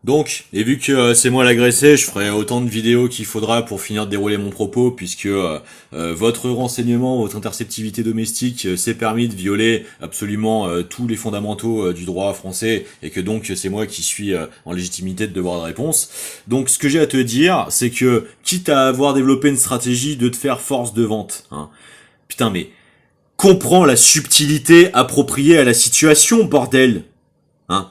Donc, et vu que c'est moi l'agressé, je ferai autant de vidéos qu'il faudra pour finir de dérouler mon propos, puisque votre renseignement, votre interceptivité domestique s'est permis de violer absolument tous les fondamentaux du droit français, et que donc c'est moi qui suis en légitimité de devoir de réponse. Donc, ce que j'ai à te dire, c'est que, quitte à avoir développé une stratégie de te faire force de vente, hein, putain mais, comprends la subtilité appropriée à la situation, bordel, hein.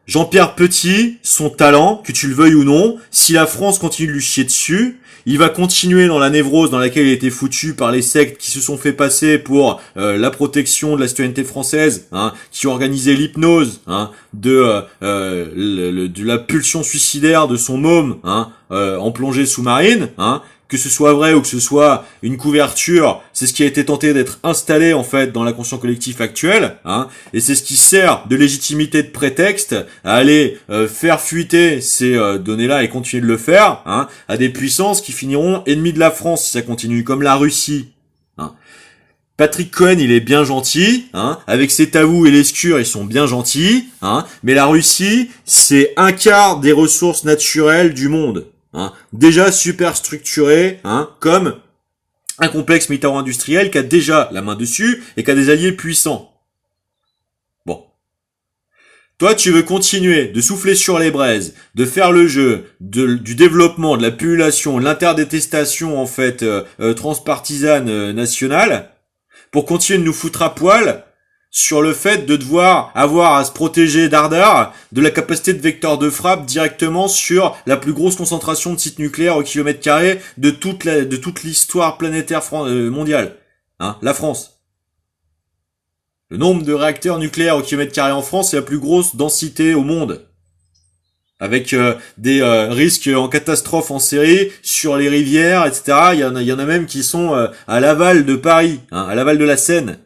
Jean-Pierre Petit, son talent, que tu le veuilles ou non, si la France continue de lui chier dessus, il va continuer dans la névrose dans laquelle il a été foutu par les sectes qui se sont fait passer pour la protection de la citoyenneté française, hein, qui ont organisé l'hypnose, hein, de la pulsion suicidaire de son môme, hein, en plongée sous-marine, hein. Que ce soit vrai ou que ce soit une couverture, c'est ce qui a été tenté d'être installé en fait dans l'inconscient collectif actuel, hein, et c'est ce qui sert de légitimité de prétexte à aller faire fuiter ces données-là et continuer de le faire, hein, à des puissances qui finiront ennemies de la France si ça continue, comme la Russie. Hein. Patrick Cohen, il est bien gentil, hein, avec ses Tavou et l'escure, ils sont bien gentils, hein, mais la Russie, c'est un quart des ressources naturelles du monde. Hein, déjà super structuré, hein, comme un complexe militaro-industriel qui a déjà la main dessus et qui a des alliés puissants. Bon. Toi, tu veux continuer de souffler sur les braises, de faire le jeu du développement, de la pullulation, de l'interdétestation, en fait, transpartisane nationale, pour continuer de nous foutre à poil sur le fait de devoir avoir à se protéger dardard de la capacité de vecteur de frappe directement sur la plus grosse concentration de sites nucléaires au kilomètre carré de toute l'histoire planétaire mondiale. Hein, la France. Le nombre de réacteurs nucléaires au kilomètre carré en France, c'est la plus grosse densité au monde. Avec des risques en catastrophe en série sur les rivières, etc. Il y en a même qui sont à l'aval de Paris, hein, à l'aval de la Seine.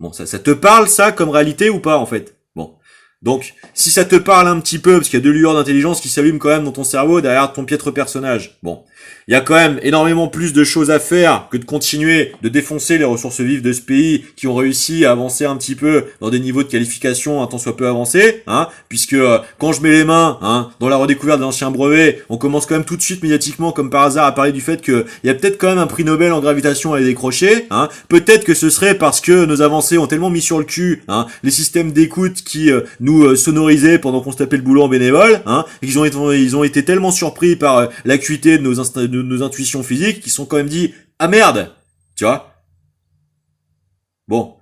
Bon, ça te parle, ça, comme réalité ou pas, en fait? Bon. Donc, si ça te parle un petit peu, parce qu'il y a deux lueurs d'intelligence qui s'allument quand même dans ton cerveau derrière ton piètre personnage. Bon. Il y a quand même énormément plus de choses à faire que de continuer de défoncer les ressources vives de ce pays qui ont réussi à avancer un petit peu dans des niveaux de qualification un tant soit peu avancés, hein, puisque quand je mets les mains, hein, dans la redécouverte des anciens brevets, on commence quand même tout de suite médiatiquement, comme par hasard, à parler du fait que il y a peut-être quand même un prix Nobel en gravitation à les décrocher, hein. Peut-être que ce serait parce que nos avancées ont tellement mis sur le cul, hein, les systèmes d'écoute qui nous sonorisaient pendant qu'on se tapait le boulot en bénévole, hein, et ils ont été tellement surpris par l'acuité de nos intuitions physiques qui sont quand même dit ah merde, tu vois. Bon,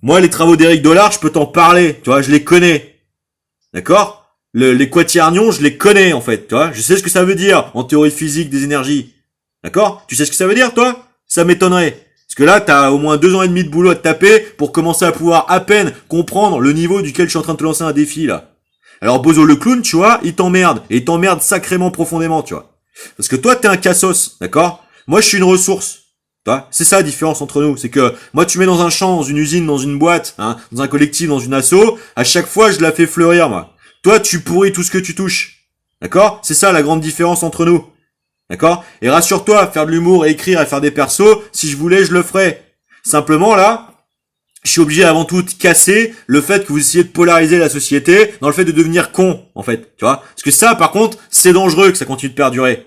moi les travaux d'Éric Dollard, je peux t'en parler, tu vois, je les connais, d'accord. Les quaternions, je les connais en fait, tu vois, je sais ce que ça veut dire en théorie physique des énergies, d'accord. Tu sais ce que ça veut dire, toi? Ça m'étonnerait. Parce que là, t'as au moins 2 ans et demi de boulot à te taper pour commencer à pouvoir à peine comprendre le niveau duquel je suis en train de te lancer un défi là. Alors Bozo le clown, tu vois, il t'emmerde, et il t'emmerde sacrément profondément, tu vois. Parce que toi, t'es un cassos, d'accord? Moi, je suis une ressource. C'est ça la différence entre nous. C'est que moi, tu mets dans un champ, dans une usine, dans une boîte, hein, dans un collectif, dans une asso, à chaque fois, je la fais fleurir, moi. Toi, tu pourris tout ce que tu touches. D'accord? C'est ça la grande différence entre nous. D'accord? Et rassure-toi, faire de l'humour et écrire et faire des persos, si je voulais, je le ferais. Simplement, là, je suis obligé avant tout de casser le fait que vous essayez de polariser la société dans le fait de devenir con, en fait, tu vois. Parce que ça, par contre, c'est dangereux que ça continue de perdurer.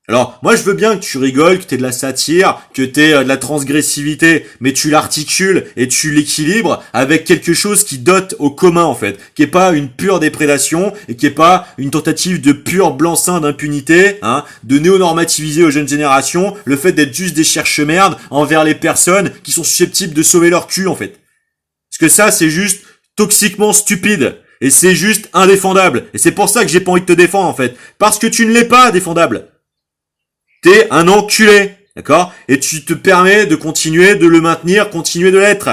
Alors, moi je veux bien que tu rigoles, que t'aies de la satire, que t'aies de la transgressivité, mais tu l'articules et tu l'équilibres avec quelque chose qui dote au commun en fait, qui est pas une pure déprédation et qui est pas une tentative de pur blanc-seing d'impunité, hein, de néo-normativiser aux jeunes générations le fait d'être juste des cherche-merdes envers les personnes qui sont susceptibles de sauver leur cul en fait. Parce que ça c'est juste toxiquement stupide. Et c'est juste indéfendable. Et c'est pour ça que j'ai pas envie de te défendre en fait. Parce que tu ne l'es pas défendable. T'es un enculé, d'accord? Et tu te permets de continuer de le maintenir, continuer de l'être.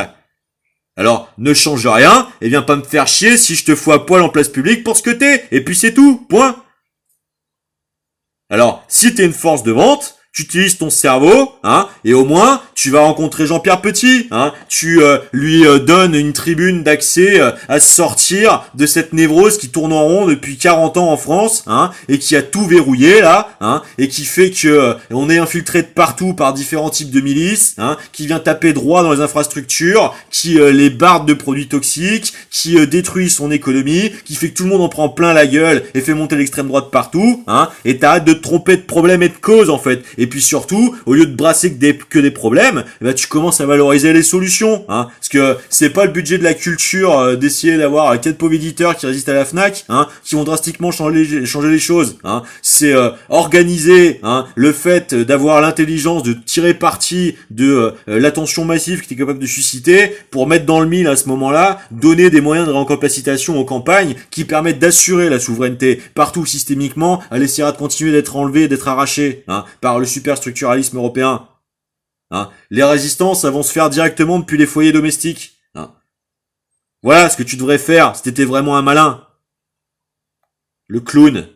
Alors, ne change rien, et viens pas me faire chier si je te fous à poil en place publique pour ce que t'es, et puis c'est tout, point. Alors, si t'es une force de vente, Tu utilises ton cerveau, hein, et au moins tu vas rencontrer Jean-Pierre Petit, hein. Tu lui donnes une tribune d'accès à sortir de cette névrose qui tourne en rond depuis 40 ans en France, hein, et qui a tout verrouillé là, hein, et qui fait que on est infiltré de partout par différents types de milices, hein, qui vient taper droit dans les infrastructures, qui les barde de produits toxiques, qui détruit son économie, qui fait que tout le monde en prend plein la gueule et fait monter l'extrême droite partout, hein, et t'arrêtes de te tromper de problème et de cause en fait. Et puis surtout, au lieu de brasser que des problèmes, tu commences à valoriser les solutions, hein, parce que c'est pas le budget de la culture d'essayer d'avoir 4 pauvres éditeurs qui résistent à la Fnac, hein, qui vont drastiquement changer les choses, hein. C'est organiser, hein, le fait d'avoir l'intelligence de tirer parti de l'attention massive que tu es capable de susciter pour mettre dans le mille à ce moment-là, donner des moyens de réencapacitation aux campagnes qui permettent d'assurer la souveraineté partout systémiquement. Elle essaiera de continuer d'être enlevée, d'être arrachée, hein, par le superstructuralisme européen. Hein. Les résistances, elles vont se faire directement depuis les foyers domestiques. Hein. Voilà ce que tu devrais faire si t'étais vraiment un malin. Le clown.